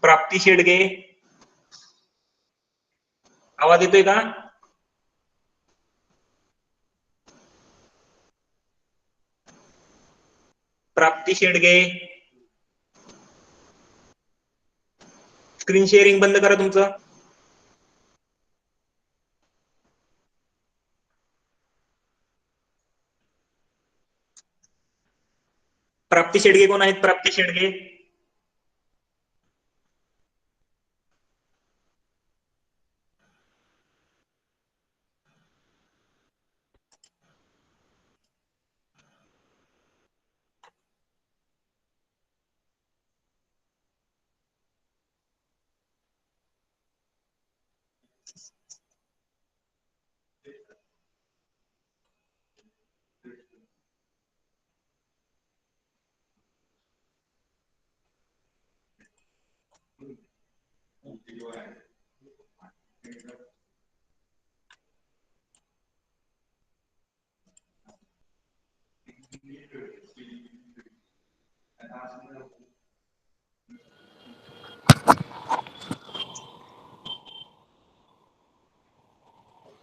प्राप्ती शेडगे, आवाज येतोय का? प्राप्ती शेडगे, स्क्रीन शेअरिंग बंद करा तुमचं. प्राप्ती शेडगे कोण आहेत? प्राप्ती शेडगे,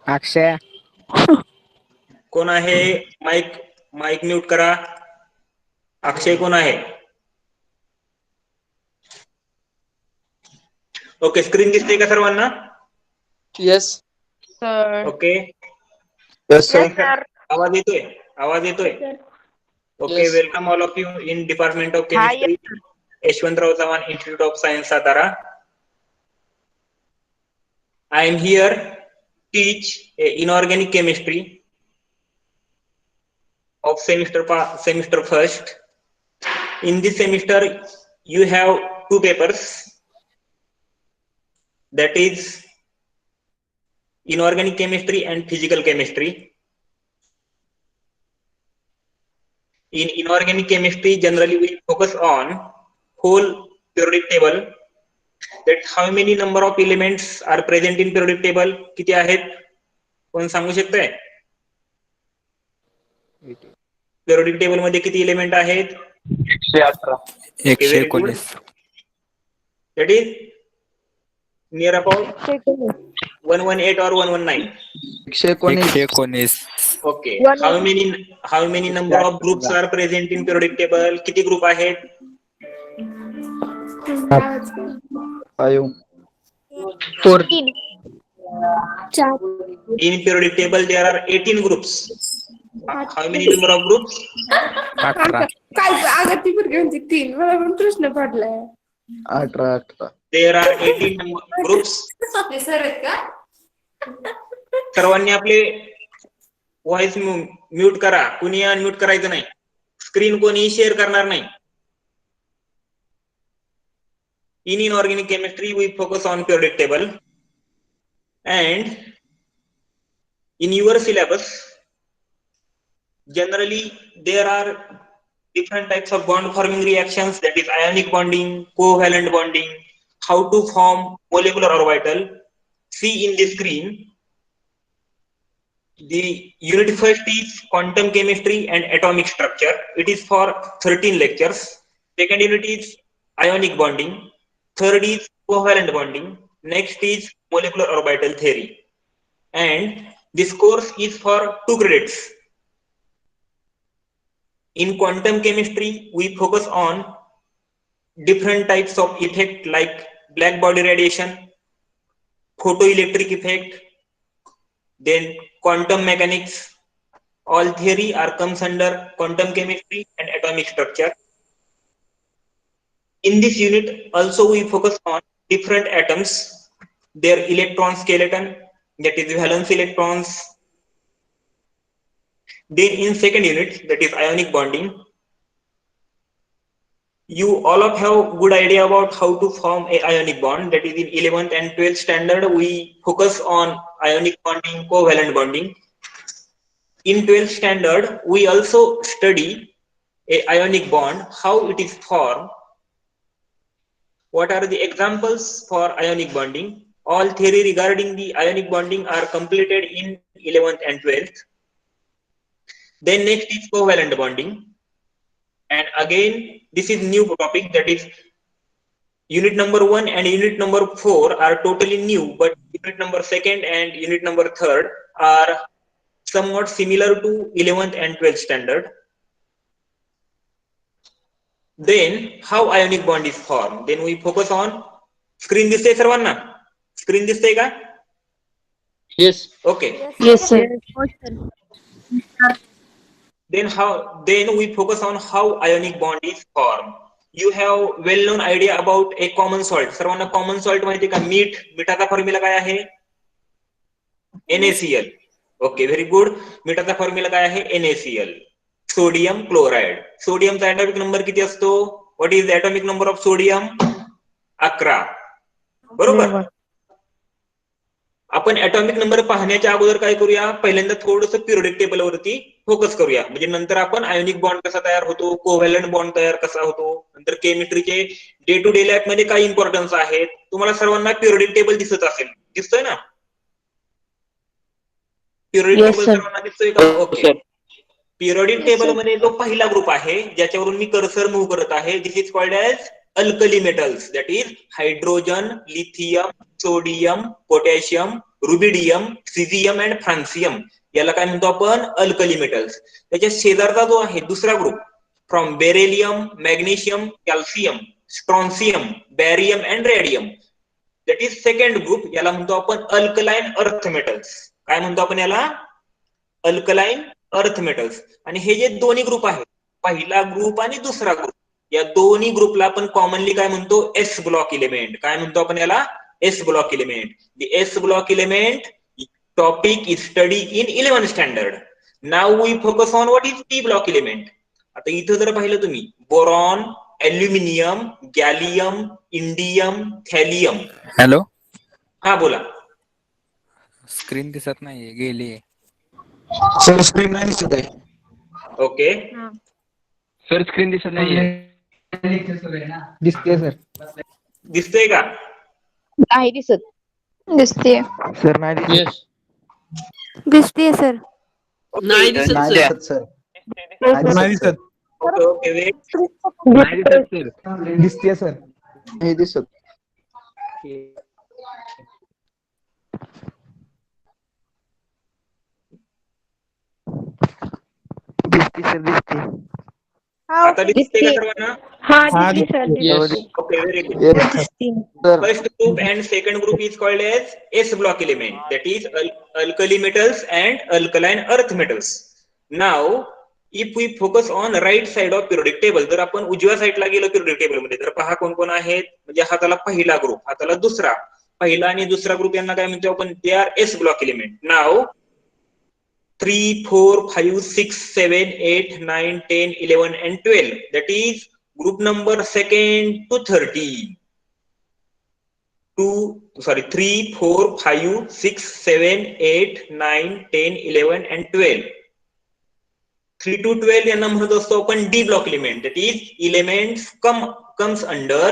अक्षय कोण आहे? माईक माईक म्यूट करा. अक्षय कोण आहे? ओके, स्क्रीन दिसते का सर्वांना? Yes sir. Okay, yes sir. आवाज येतोय? आवाज येतोय? Okay, Yes. Welcome all of you in department of हा, chemistry, Yashwantrao Chavan institute of science, Satara. I am here teach inorganic chemistry of semester first. In this semester, you have two papers, that is inorganic chemistry and physical chemistry. In inorganic chemistry, generally we focus on whole periodic table, that how many number of elements are present in periodic table. किती आहेत? कोण सांगू शकतंय? periodic table मध्ये किती element आहेत? 118. Okay, very good. That is near about 118 or 119. 119. Okay. How many number of groups are present in periodic table? किती group आहेत? 5. 4. In periodic table there are 18 groups. How many number of groups? 18. काय अगं ती पोरगी म्हणजे 3. मला पण प्रश्न पडलाय. 18. There are 18 groups. सर आहेत का? सर्वांनी आपले व्हॉइस म्यूट करा. कुणी अनम्यूट करायचं नाही. स्क्रीन कोणी शेअर करणार नाही. In inorganic chemistry, we focus on periodic table, and in your syllabus, generally there are different types of bond forming reactions, that is ionic bonding, covalent bonding, how to form molecular orbital. See in the screen, the unit first is quantum chemistry and atomic structure. It is for 13 lectures. Second unit is ionic bonding. Third is covalent bonding. Next is molecular orbital theory. And this course is for 2 credits. In quantum chemistry, we focus on different types of effect like black body radiation, photoelectric effect, then quantum mechanics. All theory comes under quantum chemistry and atomic structure. In this unit, also we focus on different atoms, their electron skeleton, that is valence electrons. Then in second unit, that is ionic bonding, you all of have good idea about how to form a ionic bond. That is in 11th and 12th standard, we focus on ionic bonding, covalent bonding. In 12th standard, we also study a ionic bond, how it is formed, what are the examples for ionic bonding. All theory regarding the ionic bonding are completed in 11th and 12th. Then next is covalent bonding, and again this is new topic, that is unit number 1 and unit number 4 are totally new, but unit number 2nd and unit number 3rd are somewhat similar to 11th and 12th standard. Then how ionic bond is formed? Then we focus on screen दिसते सर्वांना? Screen दिसते का? Yes. Okay. Yes, sir. Then we focus on how ionic bond is formed. You have well-known idea about a common salt. सर्वांना common salt माहिती का? मिठाचा formula काय आहे? NaCl. Okay, very good. मिठाचा फॉर्म्युला काय आहे? NaCl. Sodium chloride. सोडियमचा ऍटॉमिक नंबर किती असतो? What is the atomic number of sodium? 11. बरोबर. आपण ऍटॉमिक नंबर पाहण्याच्या अगोदर काय करूया? पहिल्यांदा थोडंसं पिरियोडिक टेबल वरती फोकस करूया. म्हणजे नंतर आपण आयोनिक बॉन्ड कसा तयार होतो, कोव्हॅलंट बॉन्ड तयार कसा होतो, नंतर केमिस्ट्रीचे डे टू डे लाईफ मध्ये काय इम्पॉर्टन्स आहेत. तुम्हाला सर्वांना पिरियोडिक टेबल दिसत असेल, दिसतोय ना? पिरियोडिक टेबल सर्वांना दिसतोय का? ओके. पिरियोडिक टेबल मध्ये जो पहिला ग्रुप आहे ज्याच्यावरून मी कर्सर मूव्ह करत आहे, this is called as alkali metals. That is hydrogen, lithium, sodium, potassium, rubidium, caesium and francium. याला काय म्हणतो आपण? Alkali metals. त्याच्या शेजारचा जो आहे दुसरा group, from beryllium, magnesium, calcium, strontium, barium and radium, that is second group. याला म्हणतो आपण अल्कलाइन अर्थ मेटल्स. काय म्हणतो आपण याला? Alkaline earth metals. आणि हे जे दोन्ही ग्रुप आहेत, पहिला ग्रुप आणि दुसरा ग्रुप, या दोन्ही ग्रुपला आपण कॉमनली काय म्हणतो? S block element. काय म्हणतो आपण याला? S block element. The s block element topic is study in 11th standard. Now we focus on what is p block element. आता इथं जर पाहिलं तुम्ही, boron, aluminium, gallium, indium, thallium. Hello, हा बोला. स्क्रीन दिसत नाहीये, गेली. सर स्क्रीन नाही दिसत आहे. ओके. सर स्क्रीन दिसत नाहीये. दिसते सर. दिसतंय का? नाही दिसत. दिसते. सर नाही दिसत. दिसते सर. नाही दिसत नाही सर. दिसत सर. नाही दिसत. Okay okay wait. नाही दिसत सर. दिसते सर. नाही दिसत. दिसते सर. दिसते. आता दिसते का सर्वांना? हा दिसते sir. Okay very good. Sir First group and second group is called as S block element, that is alkali metals and alkaline earth metals. Now if we focus on right side of periodic table, जर आपण उजव्या साईडला गेलो periodic table मध्ये, तर पहा कोण कोण आहेत. म्हणजे हाताला पहिला ग्रुप, हाताला दुसरा. पहिला आणि दुसरा ग्रुप यांना काय म्हणतो आपण? ते are S block element. Now 3, 4, 5, 6, 7, 8, 9, 10, 11 and 12, that is group number 2nd to 13. 3, 4, 5, 6, 7, 8, 9, 10, 11 and 12. 3 to 12 यांना म्हणत असतो आपण D block element. That is elements comes under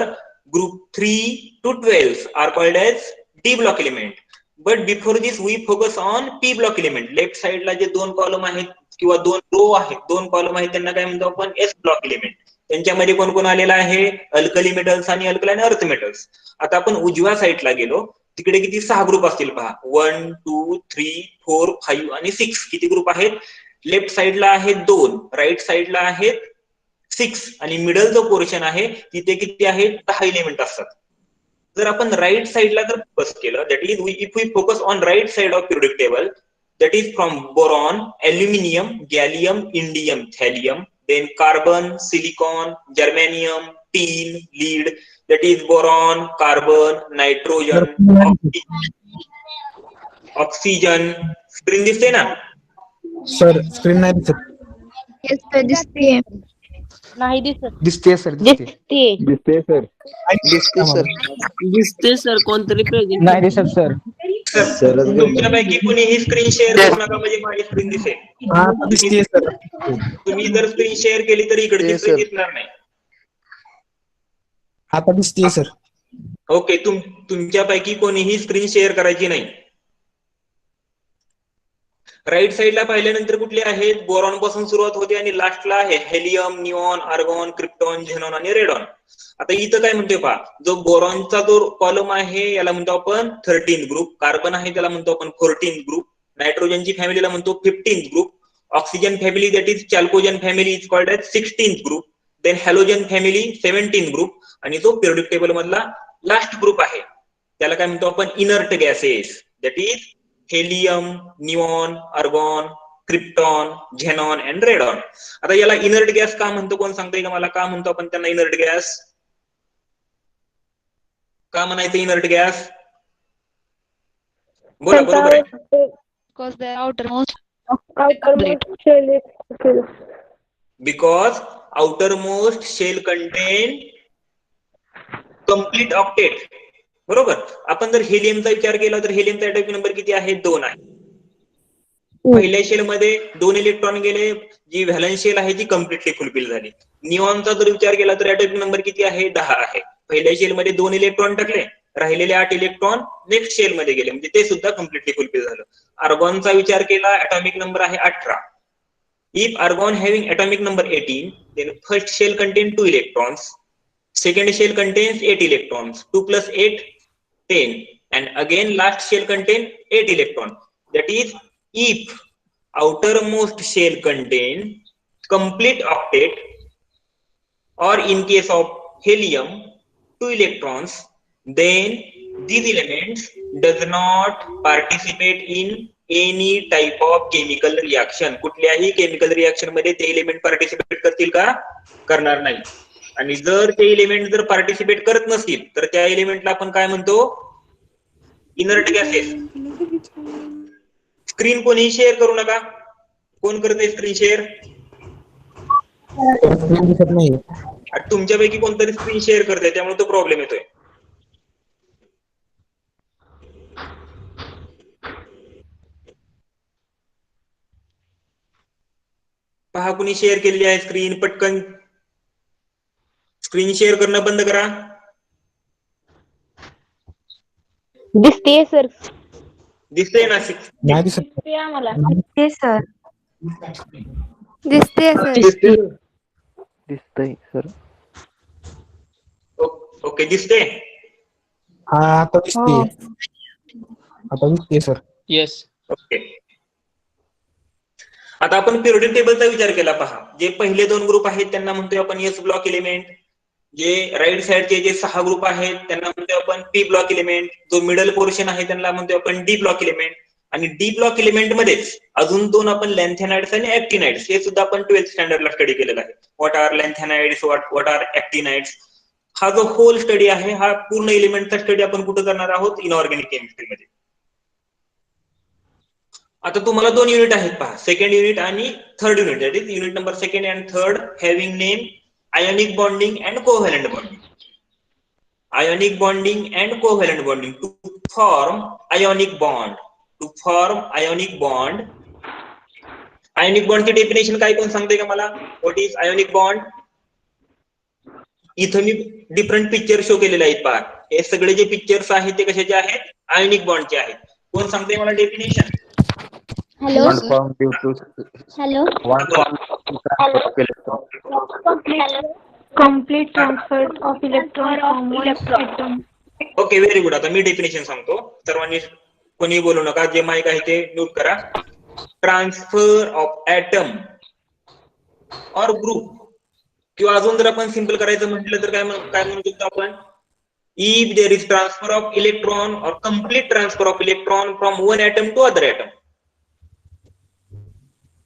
group 3 to 12 are called as D block element. But before this we focus on P block element. Left साइडला जे दोन column आहेत किंवा दोन रो आहेत, दोन कॉलम आहेत, त्यांना काय म्हणतो आपण? S block element. त्यांच्यामध्ये कोण कोण आलेला आहे? अल्कली मेटल्स आणि अल्कलाइन अर्थ मेटल्स. आता आपण उजव्या साईडला गेलो, तिकडे किती? 6 ग्रुप असतील पहा. 1, 2, 3, 4, 5 आणि 6. किती ग्रुप आहेत? लेफ्ट साईडला आहेत 2, राईट साईडला आहेत 6 आणि मिडल जो पोर्शन आहे तिथे किती आहेत? 10 एलिमेंट असतात. जर आपण राईट साईडला जर फोकस केलं, that is if we focus on right side of periodic table, that is from boron, aluminium, gallium, indium, thallium, then carbon, silicon, germanium, tin, lead, that is boron, carbon, nitrogen, oxygen. Screen दिसते ना? Sir screen नाही दिसत. दिसते. नाही दिसत. दिसते sir. दिसते. दिसते सर. दिसते सर. दिसते सर. कोणतरी प्रेझेंट नाही दिसत सर. तुमच्यापैकी कुणीही स्क्रीन शेअर करू नका, म्हणजे माझी स्क्रीन दिसेल. दिसते सर. तुम्ही जर स्क्रीन शेअर केली तर इकडची स्क्रीन दिसणार नाही. आता दिसते सर. ओके. तुमच्यापैकी कोणीही स्क्रीन शेअर करायची नाही. राईट साईडला पाहिल्यानंतर कुठले आहेत? बोरॉन पासून सुरुवात होते आणि लास्टला आहे helium, neon, argon, krypton, xenon आणि रेडॉन. आता इथं काय म्हणतोय पहा, जो बोरॉनचा जो कॉलम आहे याला म्हणतो आपण 13 ग्रुप, कार्बन आहे त्याला म्हणतो आपण 14 ग्रुप, नायट्रोजनची फॅमिलीला म्हणतो 15 group, oxygen family that is chalcogen family is called as 16th group, then halogen family 17 group, आणि जो पिरियोडिक टेबल मधला लास्ट ग्रुप आहे त्याला काय म्हणतो आपण inert gases, that is helium, neon, argon, krypton, xenon and radon. आता याला इनर्ट गॅस का म्हणतो? कोण सांगतोय का मला? का म्हणतो आपण त्यांना इनर्ट गॅस? का म्हणायचं इनर्ट गॅस? बोला, बरोबर आहे. Because the outermost Because outermost shell contain complete octet. बरोबर. आपण जर हेलियमचा विचार केला तर हेलियमचा ऍटॉमिक नंबर किती आहे? 2 आहे. पहिल्या शेल मध्ये 2 इलेक्ट्रॉन गेले, जी व्हॅलन्स शेल आहे ती कम्प्लिटली फुलफिल झाली. निऑनचा जर विचार केला तर ऍटॉमिक नंबर किती आहे? 10 आहे. पहिल्या शेल मध्ये 2 इलेक्ट्रॉन टाकले, राहिलेले 8 इलेक्ट्रॉन नेक्स्ट शेल मध्ये गेले, म्हणजे ते सुद्धा कम्प्लिटली फुलफिल झालं. आर्गॉनचा विचार केला, ऍटॉमिक नंबर आहे 18. If argon having atomic number 18, then first shell contains 2 electrons, second shell contains 8 electrons, 2 plus 8, 10, and again last shell contains 8 electrons. That is, if outermost shell contains complete octet, or in case of helium 2 electrons, then these elements does not participate in any type of chemical reaction. कुठल्याही chemical reaction मध्ये ते element participate करतील का? करणार नाही. आणि जर ते एलिमेंट जर पार्टिसिपेट करत नसतील तर त्या एलिमेंटला आपण काय म्हणतो? Inert gases. स्क्रीन कोणी शेअर करू नका. कोण करते स्क्रीन शेअर? तुमच्यापैकी कोणतरी स्क्रीन शेअर करते, त्यामुळे तो प्रॉब्लेम येतोय. पहा कुणी शेअर केलेली आहे स्क्रीन, पटकन स्क्रीन शेअर करणं बंद करा. दिसते सर. दिसतंय ना? नाही दिसत. दिसते सर. दिसते सर. दिसतंय सर. ओके, दिसते. हा आता दिसते. आता दिसते सर. येस. ओके. आता आपण पिरियोडिक टेबलचा विचार केला. पहा, जे पहिले 2 ग्रुप आहेत त्यांना म्हणतोय आपण एस ब्लॉक एलिमेंट, जे राईट साइडचे जे 6 ग्रुप आहेत त्यांना म्हणतोय आपण पी ब्लॉक एलिमेंट, जो मिडल पोर्शन आहे त्यांना म्हणतोय आपण डी ब्लॉक एलिमेंट, आणि डी ब्लॉक एलिमेंट मध्येच अजून 2 आपण लॅन्थेनाइड्स आणि ऍक्टिनाइड्स, हे सुद्धा आपण 12th स्टँडर्डला स्टडी केलेला आहे. What are lanthanides, what are actinides. हा जो होल स्टडी आहे हा पूर्ण एलिमेंटचा स्टडी आपण कुठे करणार आहोत? इनऑर्गॅनिक केमिस्ट्री मध्ये. आता तुम्हाला 2 युनिट आहेत पहा, सेकंड युनिट आणि third unit. That is unit number 2 and 3 having name ionic bonding and covalent bonding. Ionic bonding and covalent bonding to form ionic bond. To form ionic bond. Ionic बॉन्डची definition काय, कोण सांगते का मला? What is ionic bond? इथं मी different picture show केलेले आहेत पहा. हे सगळे जे पिक्चर्स आहेत ते कशाचे आहेत? आयोनिक बॉन्डचे आहेत. कोण सांगते मला definition? Hello. Hello. Complete transfer of electron from one atom. Okay, very good. आता मी डेफिनेशन सांगतो, सर्वांनी कोणी बोलू नका, जे माईक आहे ते म्यूट करा. ट्रान्सफर ऑफ ऍटम और ग्रुप, किंवा अजून जर आपण सिंपल करायचं म्हटलं तर काय म्हणू शकतो आपण? If there is transfer of electron और complete transfer of electron from one atom to other atom,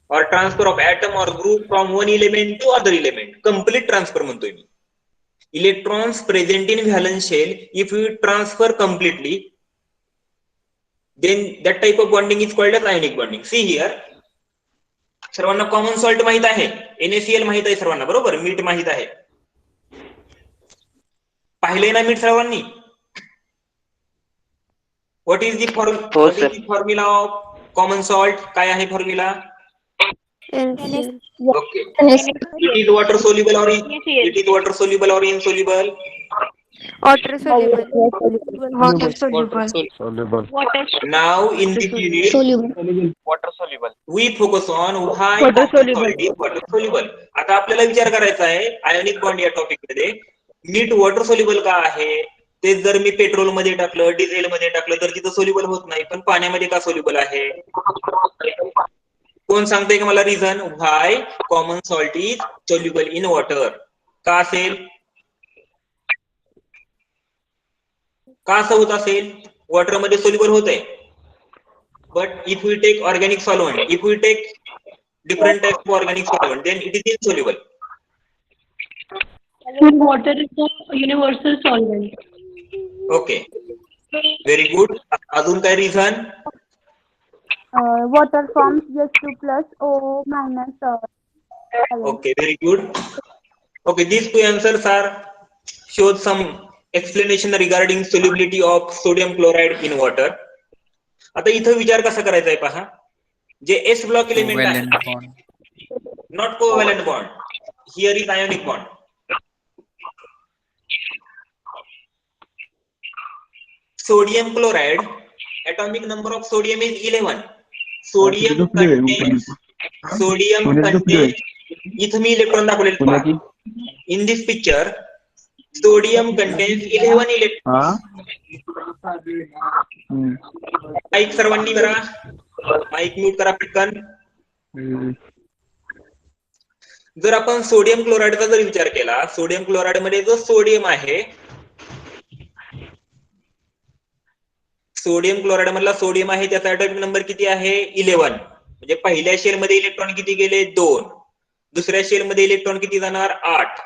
or transfer of atom or group from one element to other element. Complete transfer म्हणतोय मी. Electrons present in valence shell, if you transfer completely, then that type of bonding is called as ionic bonding. See here, सर्वांना common salt माहित आहे, NaCl माहित आहे सर्वांना, बरोबर? मीठ माहित आहे. पाहिले ना मीठ सर्वांनी? What is the formula of common salt? काय आहे formula? Okay. It is water soluble or insoluble? Water soluble. Water soluble. soluble. Now in this unit Soluble. Water soluble. we focus on why Water aqueous soluble. solid is water soluble. आता आपल्याला विचार करायचा आहे ionic bond या topic मध्ये मीठ water soluble का आहे. ते जर मी पेट्रोल मध्ये टाकलं, डिझेल मध्ये टाकलं तर तिथं सोल्युबल होत नाही, पण पाण्यामध्ये का सोल्युबल आहे? कोण सांगतंय का मला reason why common salt is soluble in water? का असेल? का असं होत असेल? वॉटर मध्ये सोल्युबल होत आहे. But if we take organic solvent, if we take different types of organic solvent, then it is insoluble. Water is a universal solvent. Okay, very good. अजून काय reason? Water forms H2 plus O minus. Okay, very good. Okay, these two answers are shows some explanation regarding solubility of sodium chloride in water. आता इथं विचार कसा करायचा आहे पहा. जे S block element आहे, Covalent bond. not covalent bond. Here is ionic bond. Sodium chloride, atomic number of sodium is 11. Sodium contains इथं मी electron दाखवलेले पहा. In this picture, sodium contains 11 electrons. Mike सर्वांनी करा, माईक म्यूट करा पटकन. जर आपण सोडियम क्लोराईडचा जर विचार केला, सोडियम क्लोराईड मध्ये जो सोडियम आहे, सोडियम क्लोराईड मधला सोडियम आहे त्याचा ॲटॉमिक नंबर किती आहे? 11. म्हणजे पहिल्या शेल मध्ये इलेक्ट्रॉन किती गेले? 2. दुसऱ्या शेल मध्ये इलेक्ट्रॉन किती जाणार? 8.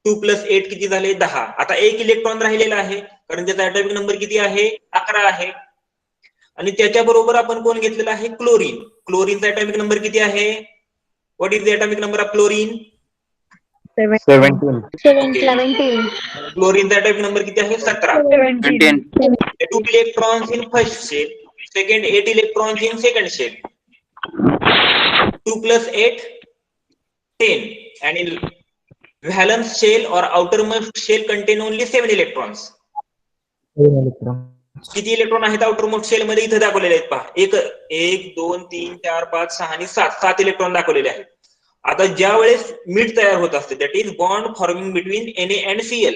2 + 8 किती झाले? 10. आता एक इलेक्ट्रॉन राहिलेला आहे कारण त्याचा ॲटॉमिक नंबर किती आहे? 11 आहे. आणि त्याच्याबरोबर आपण कोण घेतलेला आहे? क्लोरीन. क्लोरीनचा ॲटॉमिक नंबर किती आहे? What is the atomic number of chlorine? 17. क्लोरीनचा ॲटॉमिक नंबर किती आहे? 17. 2 electrons in first shell, second 8 electrons in second shell. 2 + 8 10, and in valence shell or outermost shell contain only 7 electrons. किती electron आहेत outermost shell मध्ये? इथे दाखवलेले आहेत पहा. 1 2 3 4 5 6 आणि 7 इलेक्ट्रॉन दाखवलेले आहेत. आता ज्या वेळेस मीठ तयार होत असते, that is bond forming between Na and Cl.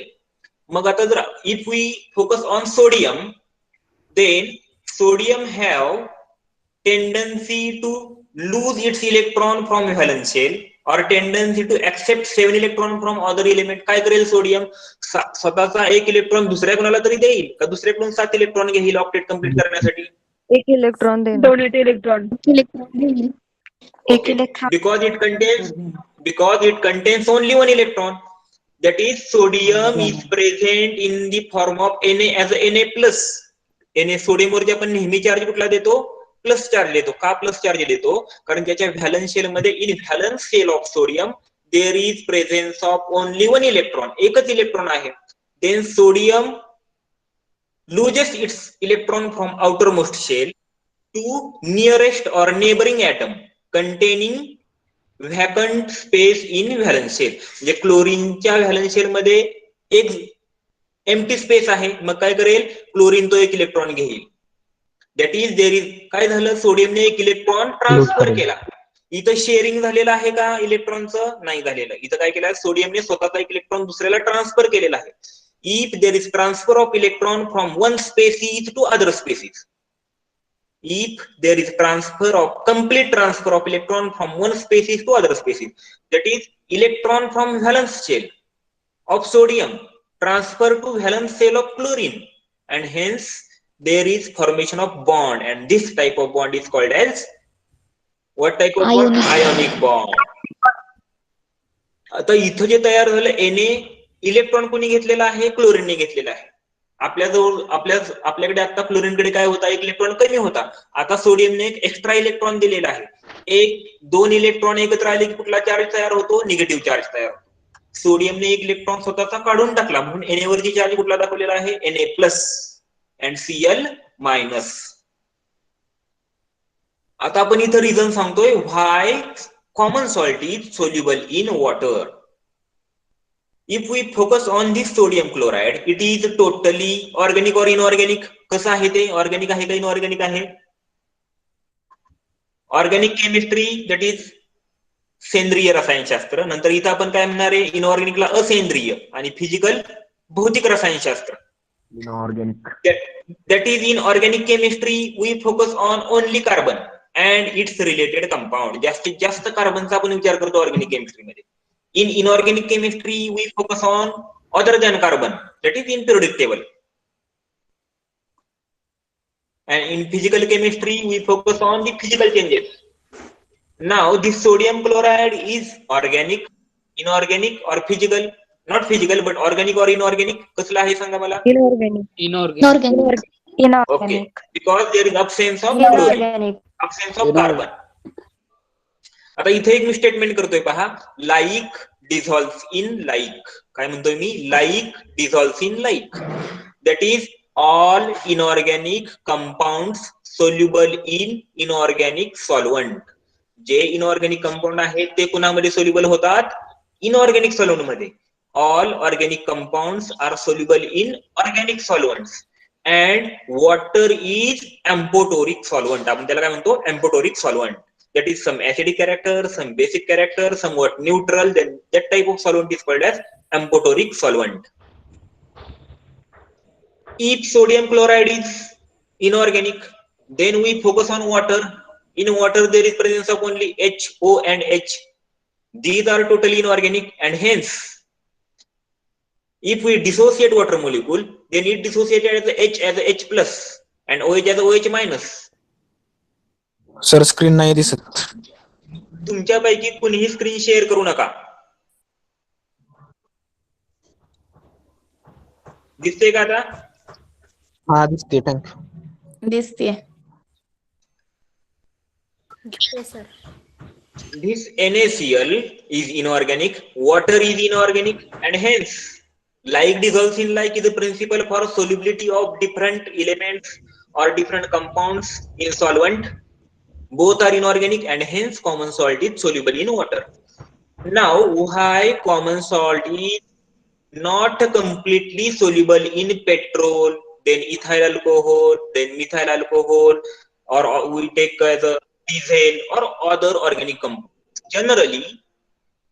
मग आता जर if we focus on sodium, then sodium have tendency to lose its electron from valence shell or tendency to accept 7 electron from other element. काय करेल sodium? स्वतःचा एक electron दुसऱ्या कोणाला तरी देईल का दुसऱ्याकडून 7 इलेक्ट्रॉन घेईल ऑक्टेट कंप्लीट करण्यासाठी? एक इलेक्ट्रॉन देणार. Donate electron. एक electron. because it contains only one electron. That is sodium is present in the form of Na as a Na plus. Na sodium वरती आपण नेहमी चार्ज कुठला देतो? प्लस चार्ज देतो. का प्लस चार्ज देतो? कारण त्याच्या व्हॅलन्स शेल मध्ये in valence shell of sodium there is presence of only one electron. एकच इलेक्ट्रॉन आहे. Then sodium loses its electron from outermost shell to nearest or neighboring atom containing vacant space in valence shell. म्हणजे क्लोरीनच्या valence shell मध्ये एक empty space आहे. मग काय करेल? Chlorine तो एक इलेक्ट्रॉन घेईल. दॅट इज देयर इज काय झालं? सोडियमने एक इलेक्ट्रॉन ट्रान्सफर केला. इथं शेअरिंग झालेलं आहे का इलेक्ट्रॉनचं? नाही झालेलं. इथं काय केलं? सोडियमने स्वतःचा एक इलेक्ट्रॉन दुसऱ्याला ट्रान्सफर केलेला आहे. If there is transfer of electron from one species to other species, if there is complete transfer of electron from one species to other species, that is electron from valence shell of sodium transfer to valence shell of chlorine, and hence there is formation of bond, and this type of bond is called as what type of bond? Ionic bond. आता इथं जे तयार झालं Na electron कोणी घेतलेला आहे? क्लोरीनने घेतलेला आहे. आपल्याकडे आता क्लोरीनकडे काय होता? एक इलेक्ट्रॉन कमी होता. आता सोडियमने एक एक्स्ट्रा इलेक्ट्रॉन दिलेला आहे. 2 इलेक्ट्रॉन एकत्र आले की कुठला चार्ज तयार होतो? निगेटिव्ह चार्ज तयार होतो. सोडियमने एक इलेक्ट्रॉन स्वतःचा काढून टाकला म्हणून Na वरची चार्ज कुठला दाखवलेला आहे? Na plus and Cl minus. आता आपण इथं रिझन सांगतोय why common salt is soluble in water. If we focus on this sodium chloride, it is totally organic or inorganic? कसं आहे ते? ऑर्गॅनिक आहे का इनऑर्गॅनिक आहे? ऑर्गॅनिक केमिस्ट्री दॅट इज सेंद्रिय रसायनशास्त्र. नंतर इथं आपण काय म्हणणार आहे? इनऑर्गॅनिकला असेंद्रिय आणि फिजिकल भौतिक रसायनशास्त्र. Inorganic. That is in organic chemistry we focus on only carbon and its related compound. जास्तीत जास्त कार्बनचा आपण विचार करतो ऑर्गॅनिक केमिस्ट्री मध्ये. In inorganic chemistry we focus on other than carbon, that is unpredictable. And in physical chemistry we focus on the physical changes. Now this sodium chloride is organic, inorganic or physical? Not physical but organic or inorganic. कसला आहे सांगा मला? Inorganic. Okay, because there is absence of chlorine, Inorganic. absence of carbon. आता इथे एक मी statement करतोय पहा. Like dissolves in like. काय म्हणतोय मी? Like dissolves in like. That is all inorganic compounds soluble in inorganic solvent. जे इनऑर्गॅनिक कंपाऊंड आहेत ते कुणामध्ये सोल्युबल होतात? इनऑर्गॅनिक सॉल्वंट मध्ये. All organic compounds are soluble in organic solvents and water is amphoteric solvent. आपण त्याला काय म्हणतो? amphoteric solvent. That is some acidic character, some basic character, somewhat neutral. Then that type of solvent is called as amphoteric solvent. If sodium chloride is inorganic, then we focus on water. In water there is presence of only H, O and H. These are totally inorganic and hence if we dissociate water molecule, then it dissociated as a H as a H plus and OH as a OH minus. Sir screen नाही दिसत. तुमच्यापैकी कुणीही screen share करू नका. दिसते का आता? हा दिसते. थँक्यू. दिसते. This NaCl is inorganic, water is inorganic and hence like dissolves in like is a principle for solubility of different elements or different compounds in solvent. Both are inorganic and hence common salt is soluble in water. Now why common salt is not completely soluble in petrol, then ethyl alcohol, then methyl alcohol, or we take as a diesel or other organic compounds? Generally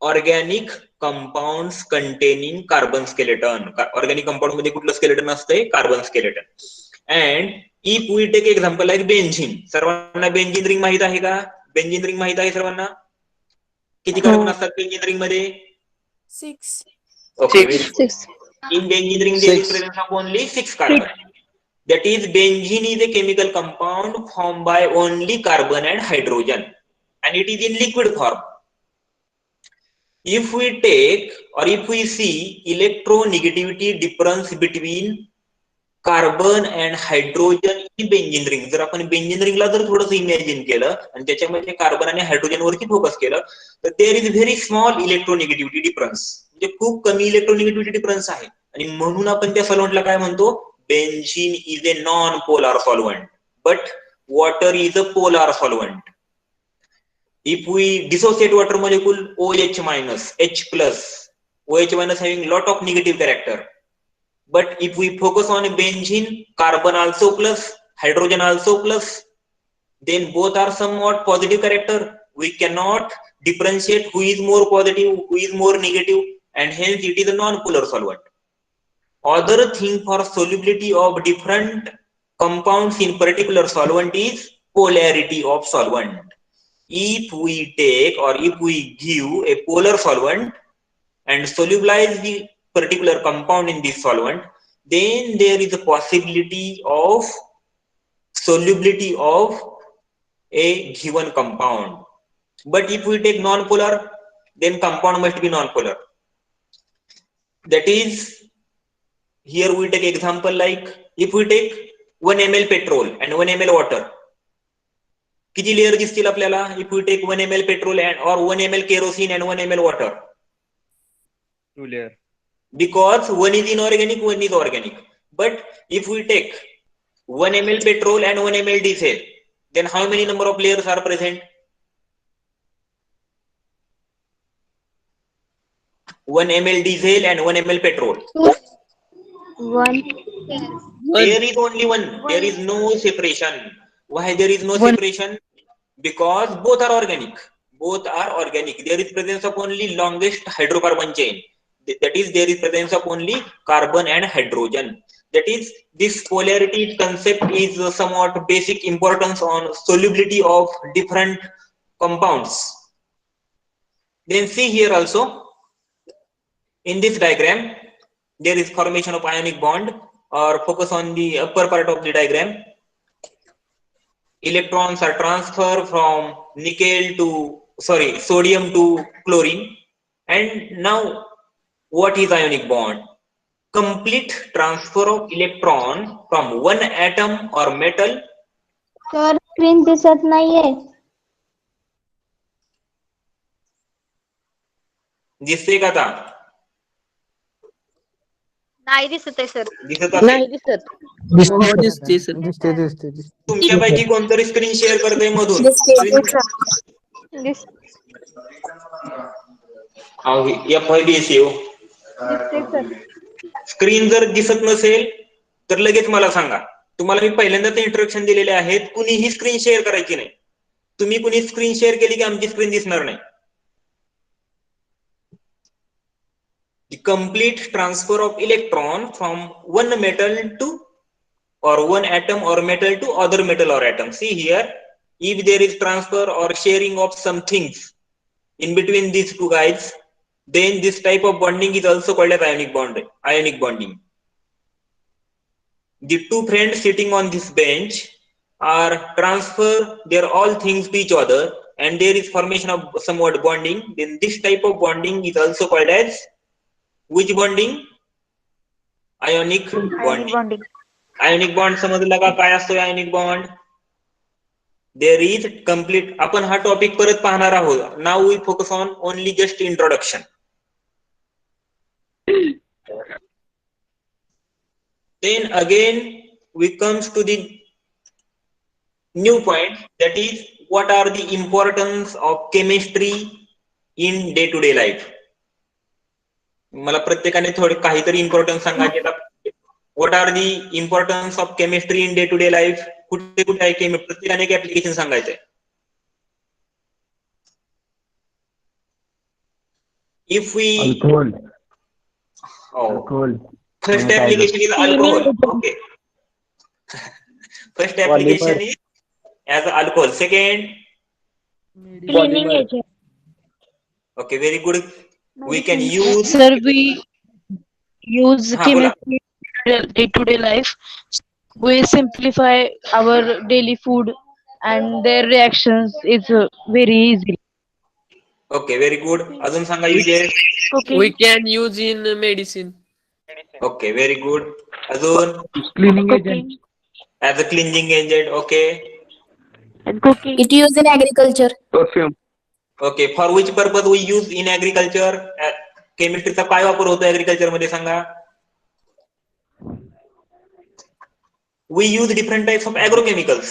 organic compounds containing carbon skeleton. Organic compound मध्ये कुठलं skeleton असते? Carbon skeleton. And if we take example like benzene, सर्वांना benzene ring माहित आहे का? Benzene ring माहित आहे सर्वांना? किती कार्बन असतात benzene ring मध्ये? 6. Okay. In benzene ring there is presence of only 6 carbon. That is, benzene is a chemical compound formed by only carbon and hydrogen, and it is in liquid form. If we take or if we see electronegativity difference between carbon and hydrogen in benzene ring, जर आपण benzene रिंगला जर थोडंसं imagine केलं आणि त्याच्यामध्ये carbon आणि hydrogen वरती focus केलं तर there is very small electronegativity difference. म्हणजे खूप कमी इलेक्ट्रोनिगेटिव्हिटी डिफरन्स आहे आणि म्हणून आपण त्या सॉल्व्हंटला काय म्हणतो? Benzene is a non polar solvent but water is a polar solvent. If we dissociate water molecule OH minus, H plus, OH minus having lot of negative character. But if we focus on a benzene, carbon also plus, hydrogen also plus, then both are somewhat positive character. We cannot differentiate who is more positive, who is more negative, and hence it is a non-polar solvent. Other thing for solubility of different compounds in particular solvent is polarity of solvent. If we take or if we give a polar solvent and solubilize the particular compound in this solvent, then there is a possibility of solubility of a given compound. But if we take non-polar, then compound must be non-polar. That is, here we take example like if we take 1 ml petrol and 1 ml water, किती layer दिसतील आपल्याला? If we take 1 ml petrol and or 1 ml kerosene and 1 ml water, 2 layer. because one is inorganic, one is organic. But if we take 1 ml petrol and 1 ml diesel, then how many number of layers are present? 1 ml diesel and 1 ml petrol. 1. There is only one. There is no separation. Why there is no separation? Because both are organic. Both are organic. There is presence of only longest hydrocarbon chain. That is, there is presence of only carbon and hydrogen. That is, this polarity concept is somewhat basic importance on solubility of different compounds. Then see here also, in this diagram, there is formation of ionic bond, or focus on the upper part of the diagram. Electrons are transferred from sodium to chlorine. And now, what is ionic bond? Complete transfer of electron from one atom or metal. Sir screen दिसत नाहीये. दिसते का आता? नाही दिसत आहे sir. दिसत असेल? दिसते. तुमच्यापैकी कोणतरी स्क्रीन शेअर करते मधून? स्क्रीन जर दिसत नसेल तर लगेच मला सांगा. तुम्हाला मी पहिल्यांदाच इंट्रोडक्शन दिलेले आहेत. कुणीही स्क्रीन शेअर करायची नाही. तुम्ही कुणी स्क्रीन शेअर केली की आमची स्क्रीन दिसणार नाही. The complete transfer of electron from one metal to, or one atom or metal to other metal or atom. See here, if there is transfer or sharing of some things in between these two guys, then this type of bonding is also called as ionic bonding. The two friends sitting on this bench are transfer their all things to each other, and there is formation of somewhat bonding. Then this type of bonding is also called as which bonding? Ionic bonding. Ionic bond समजला का? काय असतो ionic bond? There is complete. आपण हा topic परत पाहणार आहोत. Now we focus on only just introduction. Then again we comes to the new point, that is, what are the importance of chemistry in day-to-day life? मला प्रत्येकाने थोडे काहीतरी importance सांगायचे. What are the importance of chemistry in day to day life? कुठे कुठे आहे प्रत्येकाने एक ऍप्लिकेशन सांगायचंय. If we first application is alcohol. Okay, first application is as alcohol. Second, Cleaning agent. okay, very good. We can use. Sir, we use हाँ, बोला. chemistry in day-to-day life. We simplify our daily food, and their reactions is very easy. Okay, very good. अजून सांगा विजय. Okay. We can use in medicine. Okay, very good. अजून Cleaning agent. as a cleansing agent. Okay. And cooking. It used in agriculture. Perfume. Okay, for which purpose we use in agriculture? केमिस्ट्रीचा काय वापर होतो agriculture मध्ये सांगा. We use different types of agrochemicals.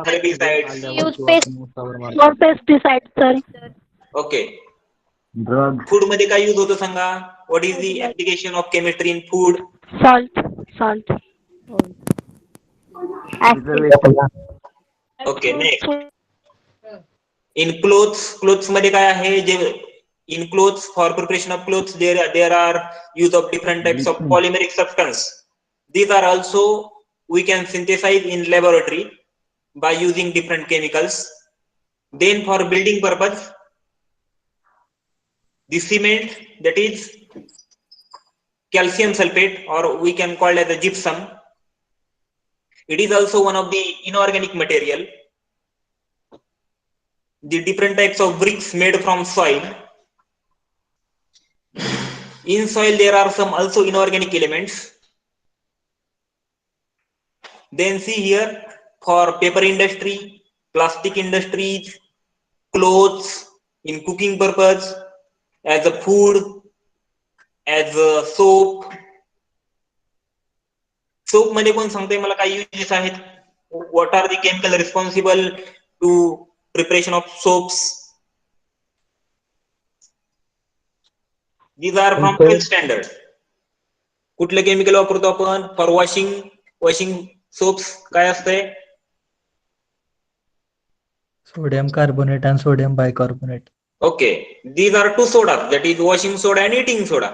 Herbicides. Use paste. Or pesticides, sir. Okay. Drug. Food मध्ये काय use होतो सांगा. What is the application of chemistry in food? Salt. Okay, next. In clothes मध्ये काय आहे? जे in clothes, for preparation of clothes, there are use of different types of polymeric substance. These are also we can synthesize in laboratory by using different chemicals. Then for building purpose, the cement, that is calcium sulfate, or we can call it as a gypsum. It is also one of the inorganic material. The different types of bricks made from soil. In soil there are some also inorganic elements. Then see here, for paper industry, plastic industries, clothes, in cooking purpose, as a food, as a soap. Soap मध्ये कोण सांगते मला काय uses आहेत? What are the chemical responsible to preparation of soaps? These are from 12th standard. कुठलं chemical वापरतो आपण for washing soaps? काय असतंय? Sodium carbonate and sodium bicarbonate. Okay, these are two sodas, that is washing soda and eating soda.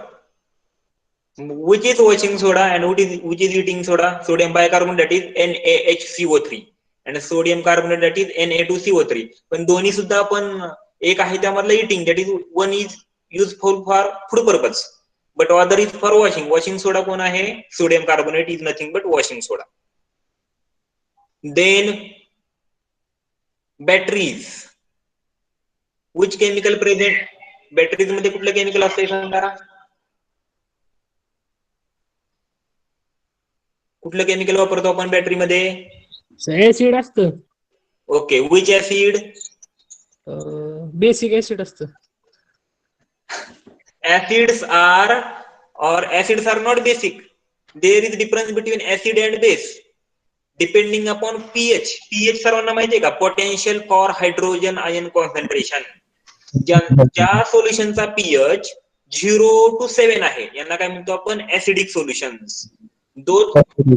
Which is washing soda and which is eating soda? Sodium bicarbonate, that is NaHCO3, and sodium carbonate, that is Na2CO3. पण दोन्ही सुद्धा आपण एक आहे त्यामधलं eating, that is one is useful for food purpose, but other is for washing. Washing soda कोण आहे? Sodium carbonate is nothing but washing soda. Then batteries. Which chemical present? Batteries मध्ये कुठलं केमिकल असतंय सांगा? कुठलं केमिकल वापरतो आपण battery मध्ये? Acid असतं. ओके, विच ऍसिड? बेसिक ऍसिड असतं. Acids are not basic. There is difference between acid and base depending upon pH. pH सर्वांना माहिती आहे का? Potential for hydrogen ion concentration. ज्या सोल्युशनचा pH 0 to 7 आहे यांना काय म्हणतो आपण? Acidic solutions. Those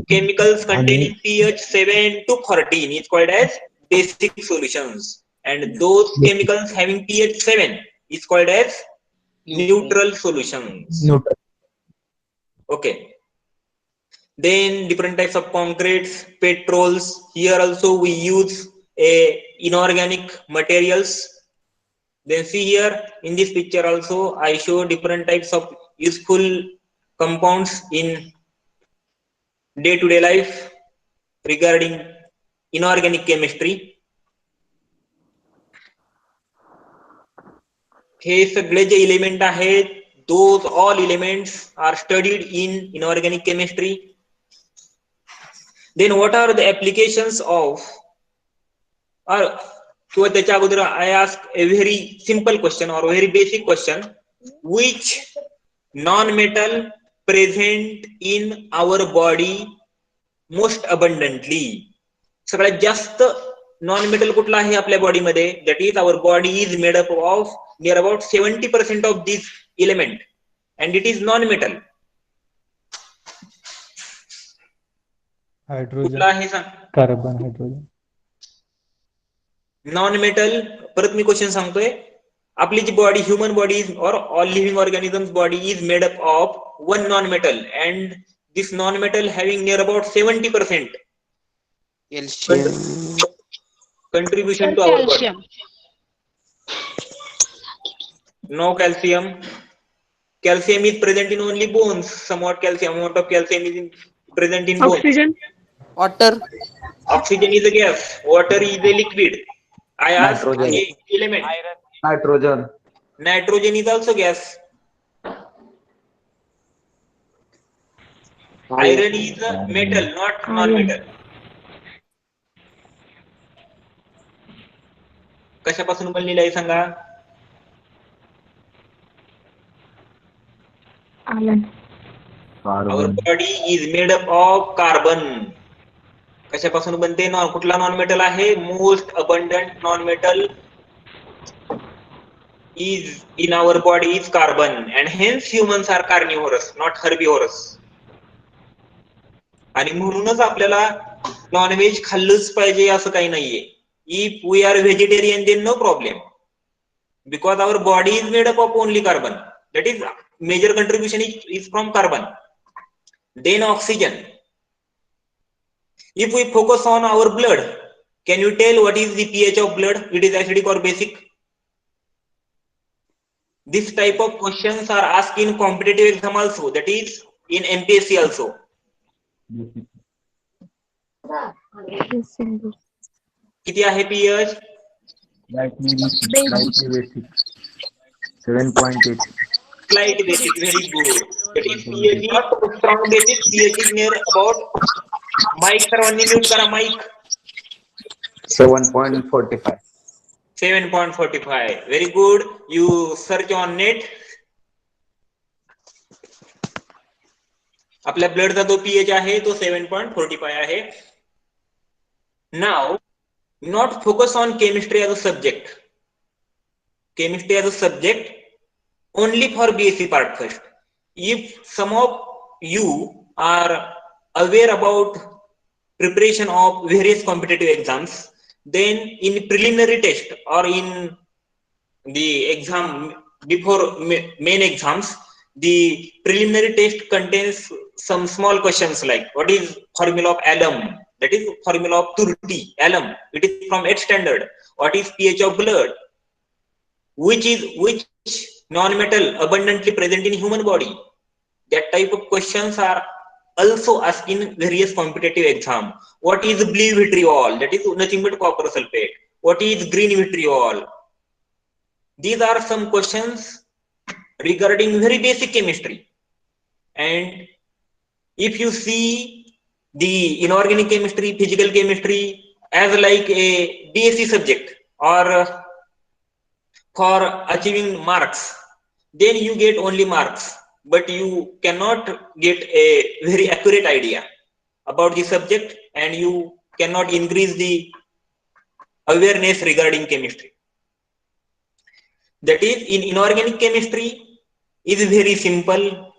chemicals containing pH 7 to 14 is called as basic solutions, and those chemicals having pH 7 is called as neutral solutions. Neutral. Okay. Then different types of concretes, petrols. Here also we use inorganic materials. Then see here in this picture also I show different types of useful compounds in day-to-day life regarding inorganic chemistry. हे सगळे जे element आहेत, those all elements are studied in inorganic chemistry. Then what are the applications of, किंवा त्याच्या अगोदर I ask a very simple question or very basic question. Which non-metal present in our body most abundantly? सगळ्यात जास्त non metal कुठला आहे आपल्या बॉडीमध्ये? That is our body is made up of near about 70% of this element and it is non metal. कुठला आहे सांग? Carbon, hydrogen. Non metal. परत मी क्वेश्चन सांगतोय. आपली जी body, human body or all living organisms body is made up of one non metal and this non metal having near about 70% contribution to our body. No calcium. Calcium is present in only bones. Somewhat calcium, amount of calcium is present in bones. Oxygen. Water. Oxygen is a gas. Water is a liquid. I ask element. Nitrogen. Nitrogen is also gas. Iron is a metal, not non-metal. कशापासून बनलेलं आहे सांगा? Our body is made up of carbon. कशापासून बनते? कुठला non metal आहे? Most abundant non metal is in our body is carbon, and hence humans are carnivorous, not herbivorous. आणि म्हणूनच आपल्याला नॉनव्हेज खाल्लंच पाहिजे असं काही नाहीये. If we are vegetarian, then no problem, because our body is made up of only carbon. That is, major contribution is from carbon. Then oxygen. If we focus on our blood, can you tell what is the pH of blood? It is acidic or basic? This type of questions are asked in competitive exam also, that is in MPSC also. किती आहे pH? Slightly basic. 7.8. Slight basic, very good. That is pH is not strong basic. pH is near about. Mic सर्वांनी mute करा. Mic 7.45. 7.45. Very good. You search on net. आपल्या ब्लडचा जो pH आहे तो 7.45 आहे. Now, not focus on chemistry as a subject. Chemistry as a subject, only for BSc part first. If some of you are aware about preparation of various competitive exams, then in preliminary test or in the exam before main exams, the preliminary test contains some small questions like what is formula of alum, that is formula of turti, alum, it is from 8th standard. What is pH of blood, which non-metal abundantly present in human body. That type of questions are also asked in various competitive exam. What is blue vitriol, that is nothing but copper sulfate. What is green vitriol? These are some questions regarding very basic chemistry. And if you see the inorganic chemistry, physical chemistry as like a BSc subject or for achieving marks, then you get only marks, but you cannot get a very accurate idea about the subject and you cannot increase the awareness regarding chemistry. That is, in inorganic chemistry is very simple,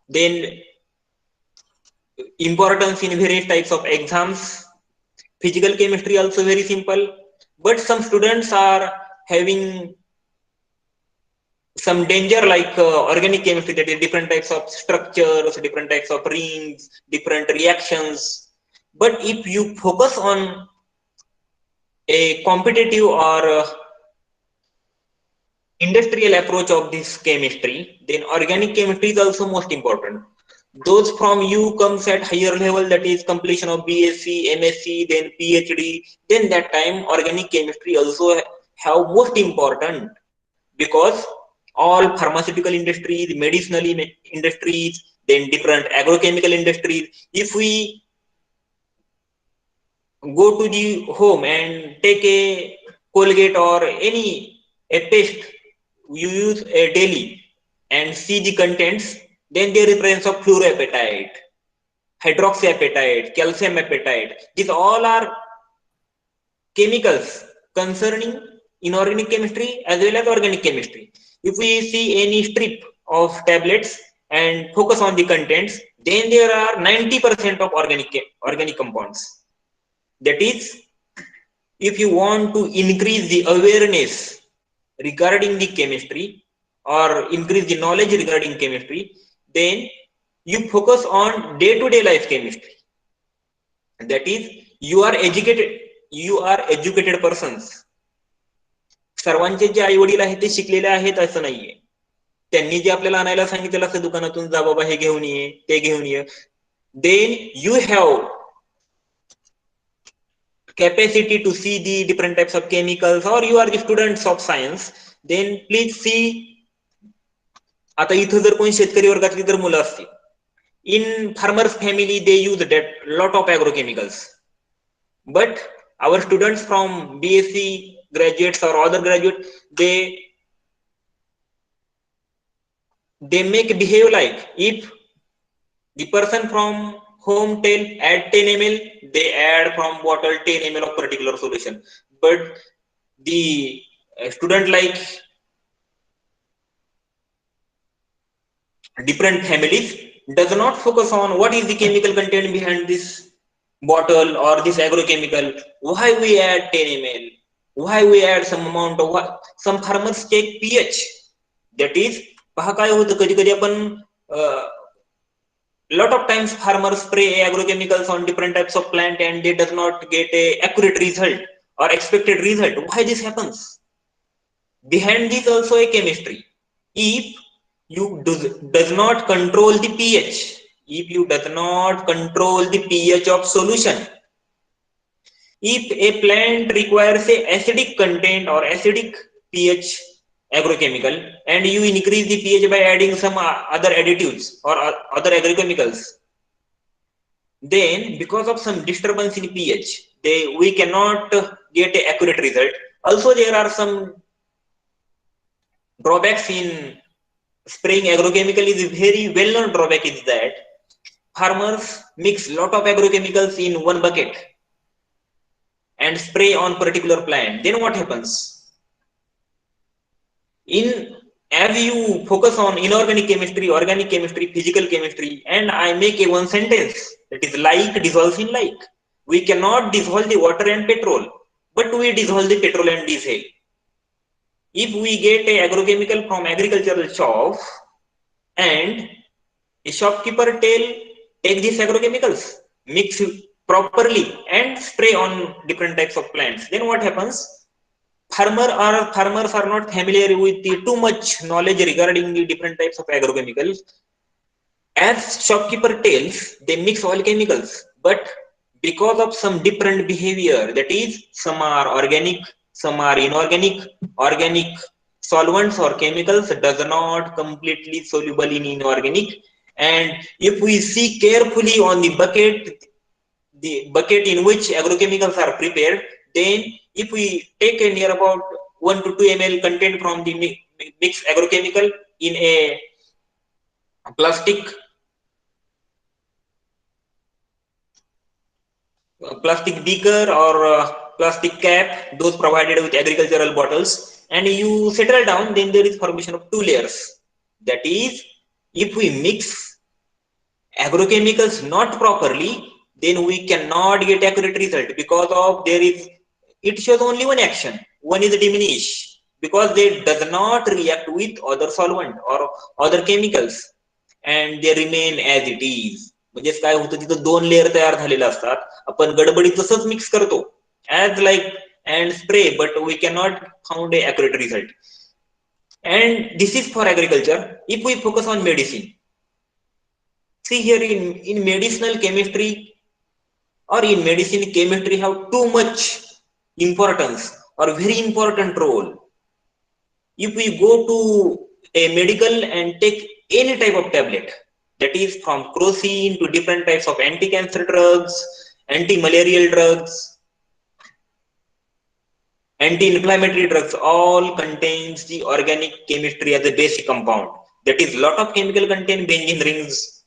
then importance in various types of exams. Physical chemistry also very simple, but some students are having some danger like organic chemistry, that is different types of structures, different types of rings, different reactions. But if you focus on a competitive or industrial approach of this chemistry, then organic chemistry is also most important. Those from you comes at higher level, that is completion of BSc, MSc, then PhD, then that time organic chemistry also have most important, because all pharmaceutical industries, medicinal industries, then different agrochemical industries, if we go to the home and take a Colgate or any a paste you use a daily and see the contents, then there is presence of fluoroapatite, hydroxyapatite, calcium apatite. These all are chemicals concerning inorganic chemistry as well as organic chemistry. If we see any strip of tablets and focus on the contents, then there are 90% of organic compounds. That is, if you want to increase the awareness regarding the chemistry or increase the knowledge regarding chemistry, then you focus on day-to-day life chemistry. That is, you are educated persons. सर्वांचे जे आई वडील आहेत ते शिकलेले आहेत असं नाहीये. त्यांनी जे आपल्याला आणायला सांगितलेलं असं दुकानातून, जा बाबा हे घेऊन ये, ते घेऊन ये, then you have capacity to see the different types of chemicals, or you are the students of science, then please see. आता इथं जर कोणी शेतकरी वर्गातली जर मुलं असतील, in farmers family they use that lot of agrochemicals, but our students from BSc graduates or other graduates, they behave like if the person from home tell add 10 ml, they add from bottle 10 ml of particular solution, but the student like different families does not focus on what is the chemical content behind this bottle or this agrochemical, why we add 10 ml, why we add some amount of what. Some farmers take pH, that is, पहा काय होतं, कधी कधी आपण lot of times farmers spray agrochemicals on different types of plant and they does not get a accurate result or expected result. Why this happens? Behind this also a chemistry. If you does not control the pH, if you does not control the pH of solution, if a plant requires a acidic content or acidic pH agrochemical and you increase the pH by adding some other additives or other agrochemicals, then because of some disturbance in pH, we cannot get an accurate result. Also, there are some drawbacks in spraying agrochemical. Is a very well-known drawback is that farmers mix lot of agrochemicals in one bucket and spray on particular plant. Then what happens? In as you focus on inorganic chemistry, organic chemistry, physical chemistry, and I make a one sentence that is like dissolves in like. We cannot dissolve the water and petrol, but we dissolve the petrol and diesel. If we get a agrochemical from agricultural shop and a shopkeeper take these agrochemicals, mix properly and spray on different types of plants, then what happens? Farmers are not familiar with the too much knowledge regarding the different types of agrochemicals. As shopkeeper tells, they mix all chemicals, but because of some different behavior, that is, some are organic, some are inorganic, organic solvents or chemicals does not completely soluble in inorganic. And if we see carefully on the bucket in which agrochemicals are prepared, then if we take a near about 1 to 2 ml content from the mixed agrochemical in a plastic beaker or plastic cap, those provided with agricultural bottles, and you settle down, then there is formation of 2 layers. That is, if we mix agrochemicals not properly, then we cannot get accurate result because of it shows only one action. One is diminish because they does not react with other solvent or other chemicals and they remain as it is. म्हणजे काय होतं तिथं 2 layer तयार झालेले असतात, आपण गडबडीत तसंच मिक्स करतो as like and spray, but we cannot found a accurate result. And this is for agriculture. If we focus on medicine, see here in medicinal chemistry or in medicine, chemistry have too much importance or very important role. If we go to a medical and take any type of tablet, that is from crocin to different types of anti-cancer drugs, anti-malarial drugs, anti-inflammatory drugs, all contains the organic chemistry as a basic compound. That is, lot of chemical contain benzene rings,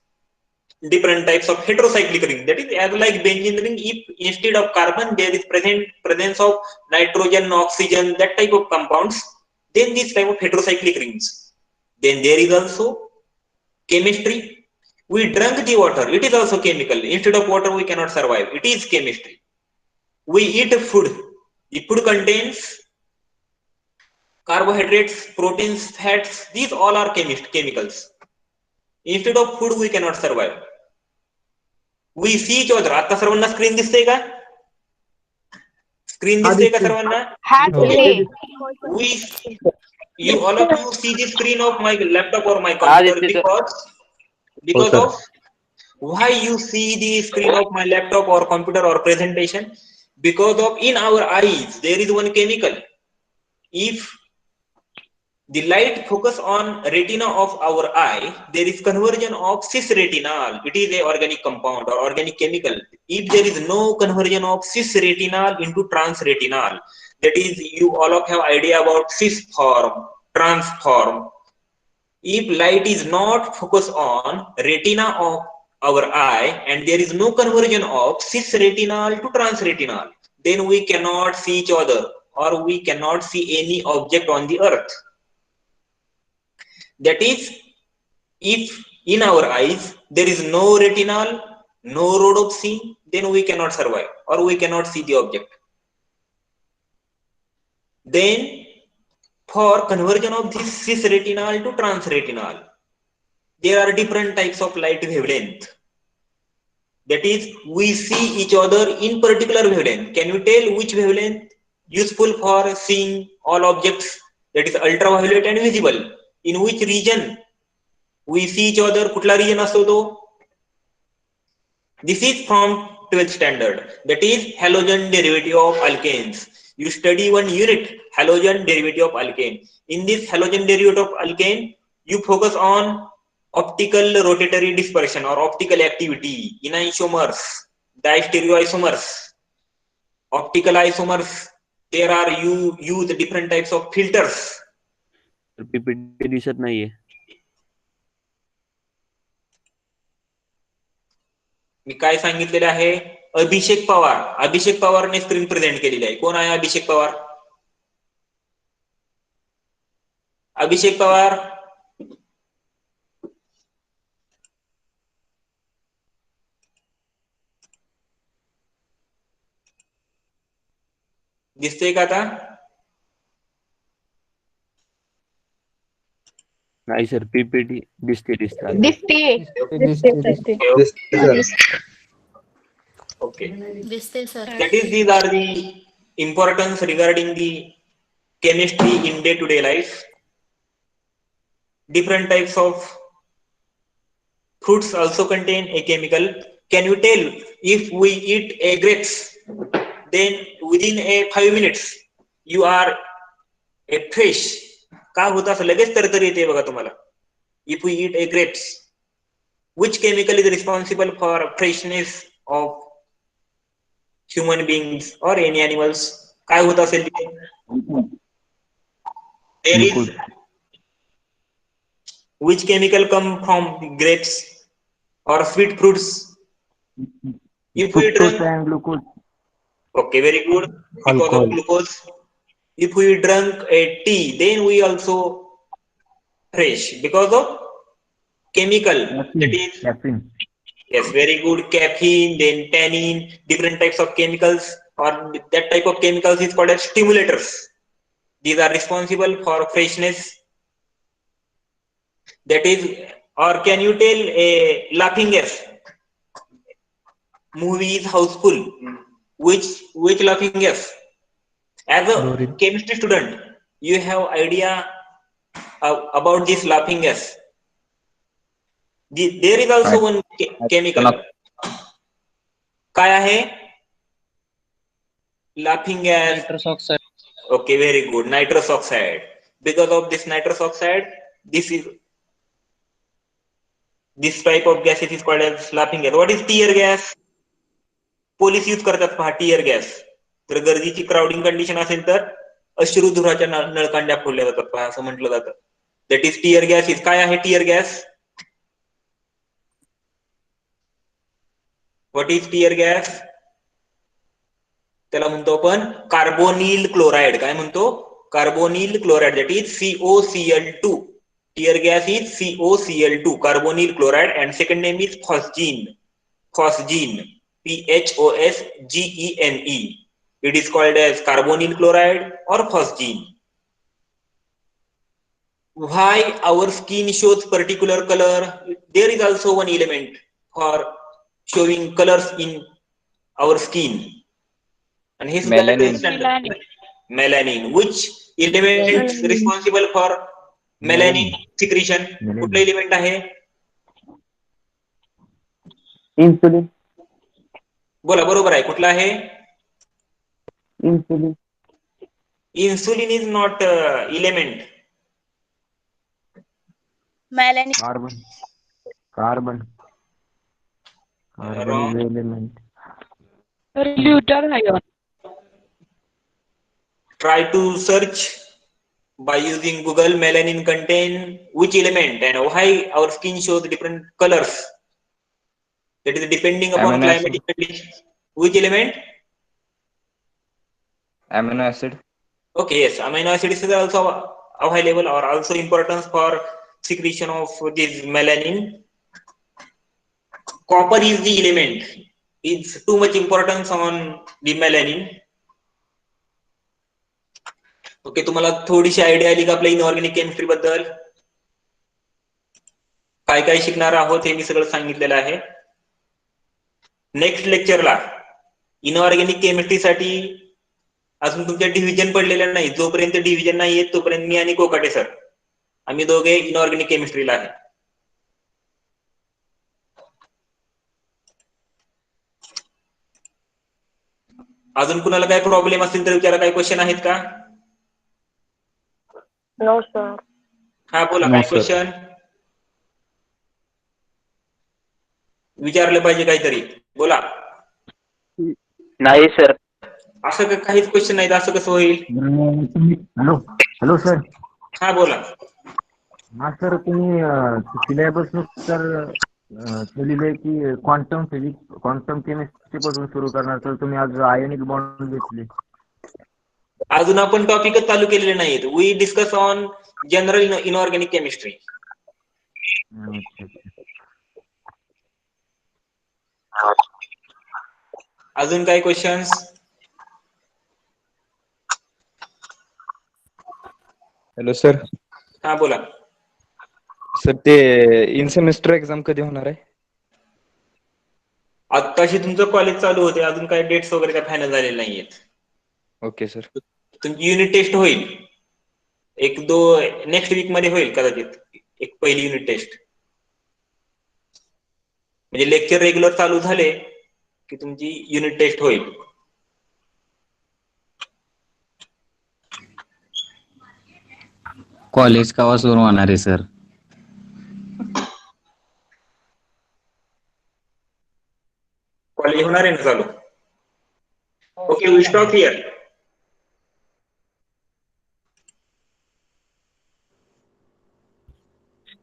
different types of heterocyclic ring. That is, as like benzene ring, if instead of carbon there is presence of nitrogen, oxygen, that type of compounds, then this type of heterocyclic rings. Then there is also chemistry. We drink the water, it is also chemical. Instead of water we cannot survive, it is chemistry. We eat food, the food contains carbohydrates, proteins, fats, these all are chemicals. Instead of food we cannot survive. We see each other. आता सर्वांना screen दिसते का? Screen दिसते का सर्वांना? You all of you see the screen of my laptop or my computer because of why you see the screen of my laptop or computer or presentation? Because of in our eyes there is one chemical. If the light focus on retina of our eye, there is conversion of cis-retinal. It is a organic compound or organic chemical. If there is no conversion of cis-retinal into trans-retinal, that is, you all of have idea about cis form, trans form. If light is not focused on retina of our eye and there is no conversion of cis-retinal to trans-retinal, then we cannot see each other or we cannot see any object on the earth. That is, if in our eyes there is no retinal, no rhodopsin, then we cannot survive or we cannot see the object. Then for conversion of this cis-retinal to trans-retinal, there are different types of light wavelength. That is, we see each other in particular wavelength. Can you tell which wavelength useful for seeing all objects? That is ultraviolet and visible. In which region we see each other? Kutla region asto to? This is from 12th standard. That is halogen derivative of alkanes. You study one unit, halogen derivative of alkane. In this halogen derivative of alkane, you focus on optical rotatory dispersion or optical activity, enantiomers, diastereoisomers, optical isomers. There are you use different types of filters. PPT दिसत नाहीये. मी काय सांगितलेले आहे? अभिषेक पवारने screen present केलेली आहे. कोण आहे अभिषेक पवार? अभिषेक पवार, दिसतोय का आता? नाही सर, पीपीटी दिसते. Okay. दिसते sir. That is, these are the importance regarding the chemistry in day-to-day life. Different types of fruits also contain a chemical. Can you tell, if we eat a grapes, then within a 5 minutes you are a fresh? का होता असं लगेच तरतरी येते बघा तुम्हाला. If we eat a grapes, which chemical is responsible for freshness of human beings or any animals? काय होत असेल तिथे? There is, which chemical come from grapes or sweet fruits? If we drink and glucose. Okay, very good. Because of glucose. If we drink a tea, then we also fresh because of chemical. That is, Caffeine. yes, very good. Caffeine, then tannin, different types of chemicals, or that type of chemicals is called as stimulators. These are responsible for freshness. That is, or can you tell a laughing gas? Movie is houseful. Which laughing gas? As a Chlorine. chemistry student, you have idea about this laughing gas. There is also one chemical. काय आहे? Laughing gas. Nitrous oxide. Okay, very good. Nitrous oxide. Because of this nitrous oxide, this type of gas is called as laughing gas. What is tear gas? Police use करतात पहा tier gas. तर गर्दीची crowding condition असेल तर अश्रुधुराच्या नळकांड्या फोडल्या जातात पहा, असं म्हटलं जातं. That is tear gas. Is काय आहे tear gas? What is tear gas? त्याला म्हणतो आपण कार्बोनिल क्लोराइड. काय म्हणतो? Carbonyl chloride. That is COCl2. Tear gas is COCl2, carbonyl chloride. And second name is phosgene. PHOSGENE. It is called as carbonyl chloride or phosgene. Why our skin shows particular color? There is also one element for showing colors in our skin. And his melanin. Which element is responsible for melanin secretion? कुठलं element आहे? Insulin. बोला, बरोबर आहे. कुठला आहे? Insulin. Insulin is not element. Melanin. Carbon. Wrong. Is element. Lutar ion. Try to search by using Google. Melanin contain which element and why our skin shows different colors? That is depending upon climatic conditions. Which element? Amino acid. Okay, yes, amino acids is also available or also importance for secretion of this melanin. Copper is the element. It's too much importance on the melanin. Okay, तुम्हाला थोडीशी idea आली का आपल्या inorganic chemistry बद्दल? काय काय शिकणार आहोत हे मी सगळं सांगितलेलं आहे. नेक्स्ट लेक्चरला इनऑर्गॅनिक केमिस्ट्री साठी अजून तुमच्या डिव्हिजन पडलेलं नाही. जोपर्यंत डिव्हिजन नाही येत तोपर्यंत मी आणि कोकाटे सर आम्ही दोघे इनऑर्गॅनिक केमिस्ट्रीला आहे. अजून कुणाला काय प्रॉब्लेम असतील तर विचारा. काय क्वेश्चन आहेत का? No sir. हा बोला, काय क्वेश्चन विचारलं पाहिजे काहीतरी. बोला. नाही सर. असं काहीच क्वेश्चन नाही, असं कसं होईल? Hello sir. हा बोला. हा सर, तुम्ही सिलेबस नुसार लिहिलंय की क्वांटम फिजिक्स, क्वांटम केमिस्ट्री पासून सुरू करणार. तर तुम्ही आज आयोनिक बॉन्ड घेतले. अजून आपण टॉपिकच चालू केलेले नाहीत. We discuss on general inorganic chemistry. अजून काय क्वेश्चन्स? Hello sir. हा बोला. सर ते इन सेमेस्टर एक्झाम कधी होणार आहे? आत्ताशी तुमचं कॉलेज चालू होते, अजून काही डेट्स वगैरे काय फायनल झालेले नाहीयेत. Okay sir. तुमची युनिट टेस्ट होईल नेक्स्ट वीक मध्ये होईल कदाचित, एक पहिली युनिट टेस्ट. म्हणजे लेक्चर रेग्युलर चालू झाले की तुमची युनिट टेस्ट होईल. कॉलेज केव्हा सुरू होणार आहे सर? कॉलेज होणार आहे ना चालू. Okay, we stop here.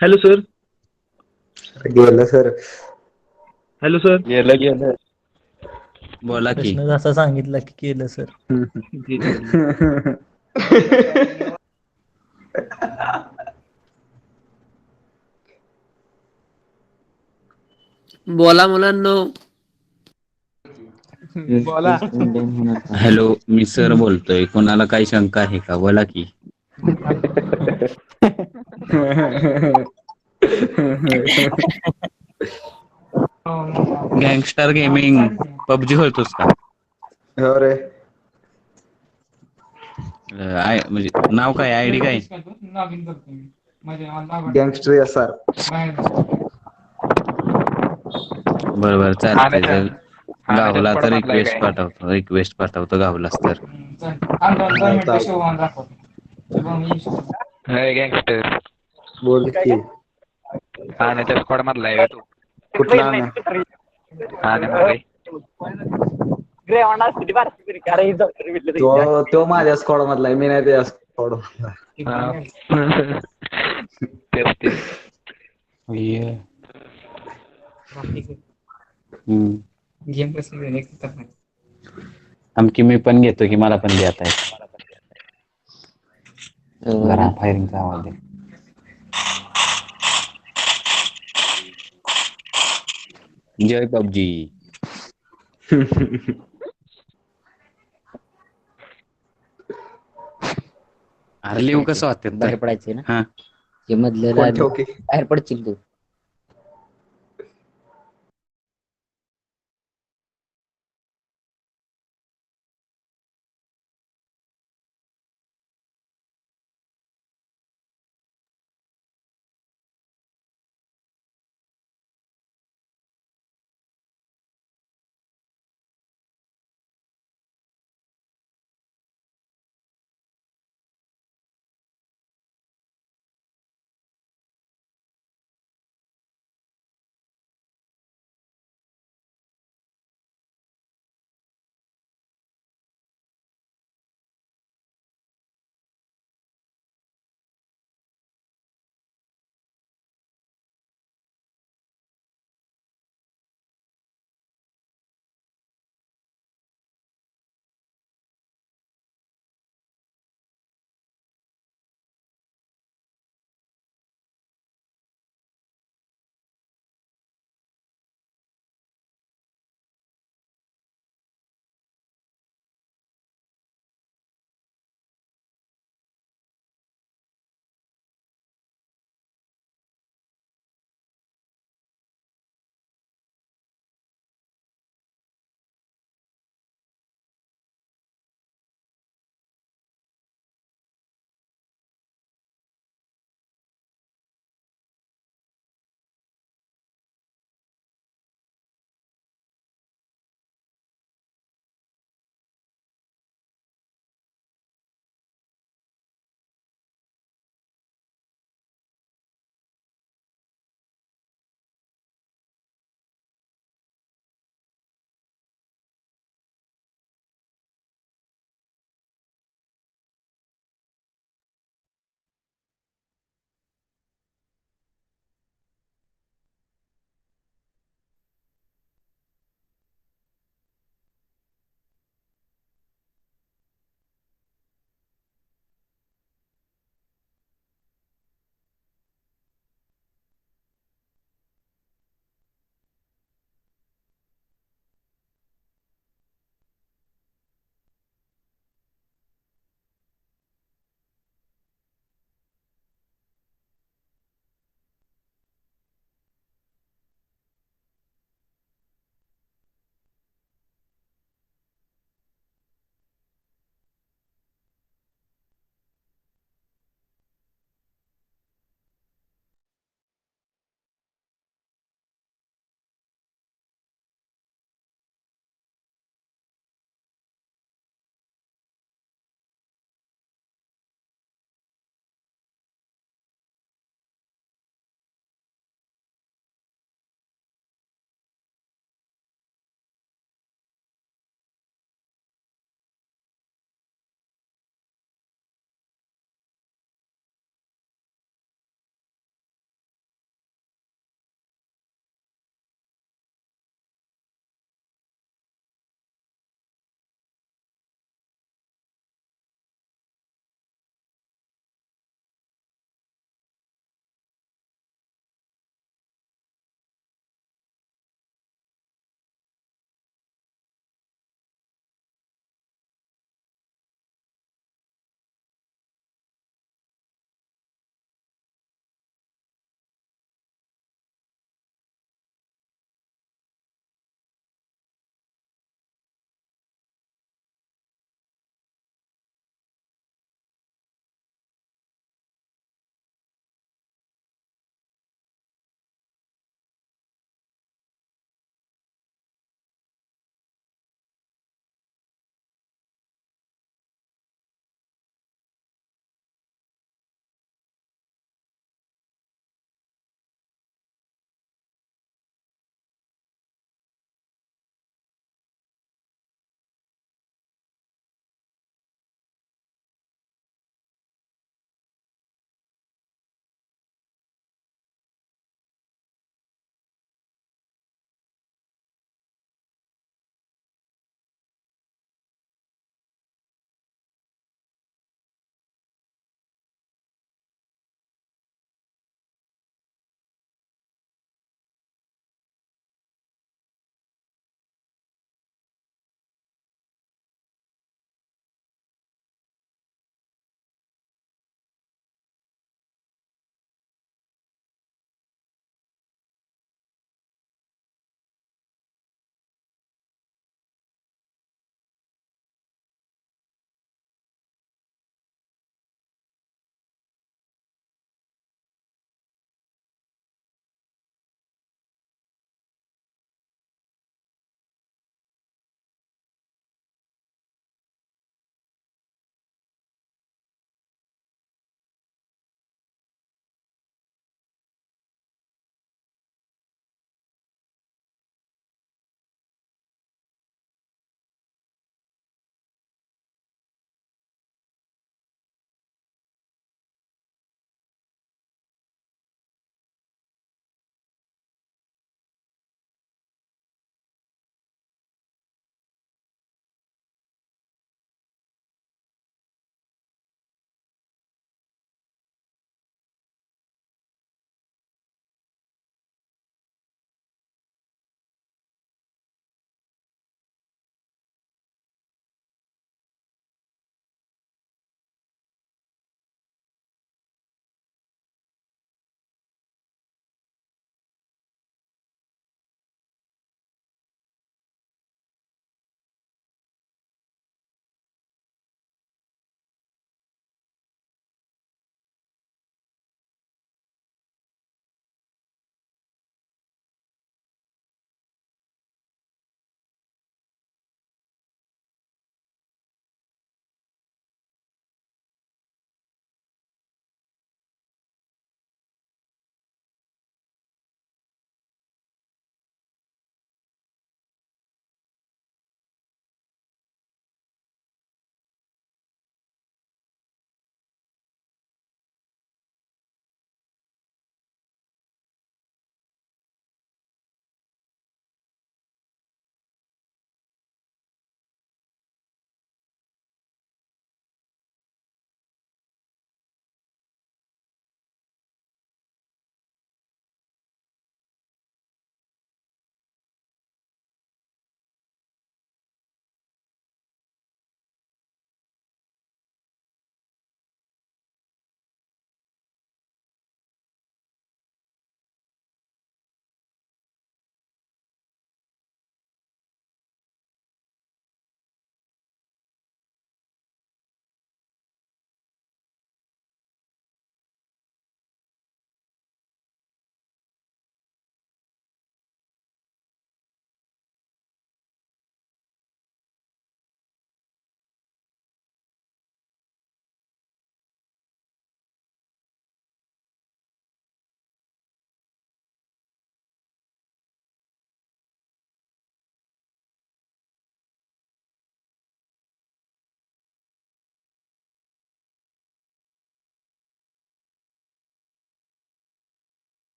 Hello sir. गेलं सर. Hello sir. गेलं. बोला की. प्रश्न जसा सांगितला की केलं सर. बोला मुलांनो. बोला. हॅलो, मी सर बोलतोय. कोणाला काही शंका आहे का? बोला की. गँगस्टर गेमिंग पबजी खेळतोस का? हो रे. म्हणजे नाव काय, आयडी काय? Gangster SR. बरोबर चालतंय. जर गावला तर रिक्वेस्ट पाठवतो गावलाच तर. गँगस्टर बोल की. ठाण्याच्या स्क्वॉड मधला आहे तू. कुठला? ठाण्यामध्ये तो माझ्या स्क्वॉड मधला आहे, मी नाही त्या स्क्वॉड मधला. गेम कसं आमकी मी पण घेतो की, मला पण द्यात आहे. जरा फायरिंगचा आवाज आहे. जय पबजी. अरे लिहू कसं वाटतं? बाहेर पडायचंय ना. हा हे मधलं बाहेर पडशील तू.